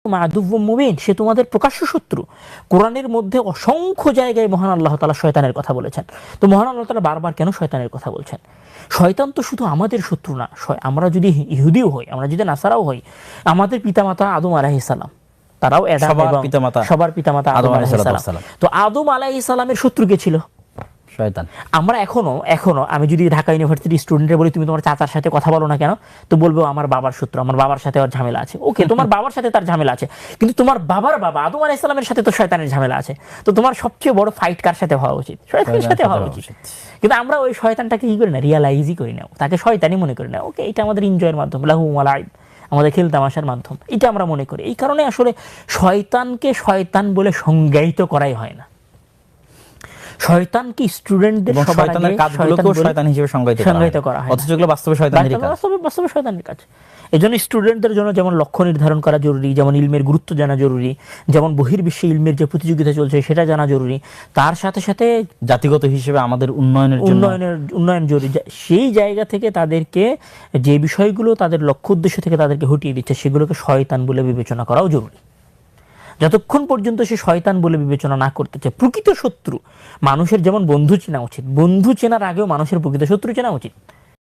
লাকুম আদুউম মুবিন, সে তোমাদের প্রকাশ্য শত্রু। কোরআনের মধ্যে অসংখ্য জায়গায় মহান আল্লাহ তাআলা শয়তানের কথা বলেছেন। তো মহান আল্লাহ তাআলা বারবার কেন শয়তানের কথা বলছেন? শয়তান তো শুধু আমাদের শত্রু না, আমরা যদি ইহুদিও হই, আমরা যদি নাসারাও হই, আমাদের পিতামাতা আদম আলাইহিস সালাম, তারাও সবার পিতামাতা আদম আলাইহিস সালাম। তো আদম আলাইহিস সালামের শত্রু কে ছিল? শয়তান। আমরা এখনো আমি যদি ঢাকা ইউনিভার্সিটির স্টুডেন্টে বলি তুমি তোমার চাচার সাথে কথা বলো না কেন, তো বলবো আমার বাবার শত্রু, আমার বাবার সাথে ওর ঝামেলা আছে। ওকে, তোমার বাবার সাথে তার ঝামেলা আছে, কিন্তু তোমার বাবার বাবা আদম আলাইহিস সালামের সাথে তো শয়তানের ঝামেলা আছে। তো তোমার সবচেয়ে বড় ফাইট কার সাথে হওয়া উচিত? শয়তানের সাথে হওয়া উচিত। কিন্তু আমরা ওই শয়তানটাকে কি করি না, রিয়ালাইজই করি না, তাকে শয়তানই মনে করি না। ওকে, এটা আমাদের এনজয়ের মাধ্যম, লাহু ওয়া লাইব, আমাদের খেল তামাশার মাধ্যম, এটা আমরা মনে করি। এই কারণে আসলে শয়তানকে শয়তান বলে সংজ্ঞায়িত করাই হয় না। শয়তানকে স্টুডেন্টদের সবার আগে কাজগুলোকেও শয়তান হিসেবে সংজ্ঞায়িত করা হয়, অথচ এগুলো বাস্তবে শয়তানেরই কাজ। বাস্তবে শয়তানের কাজ। এজন্য স্টুডেন্টদের জন্য যেমন লক্ষ্য নির্ধারণ করা জরুরি, যেমন ইলমের গুরুত্ব জানা জরুরি, যেমন বহির্বিশ্বে ইলমের যে প্রতিযোগিতা চলছে সেটা জানা জরুরি, তার সাথে সাথে জাতিগত হিসেবে আমাদের উন্নয়ন জরুরি। সেই জায়গা থেকে তাদেরকে যে বিষয়গুলো তাদের লক্ষ্য উদ্দেশ্য থেকে তাদেরকে হটিয়ে দিচ্ছে সেগুলোকে শয়তান বলে বিবেচনা করাও জরুরি। যতক্ষণ পর্যন্ত সে শয়তান বলে বিবেচনা না করতেছে, প্রকৃত শত্রু মানুষের যেমন বন্ধু চেনা উচিত, বন্ধু চেনার আগেও মানুষের প্রকৃত শত্রু চেনা উচিত।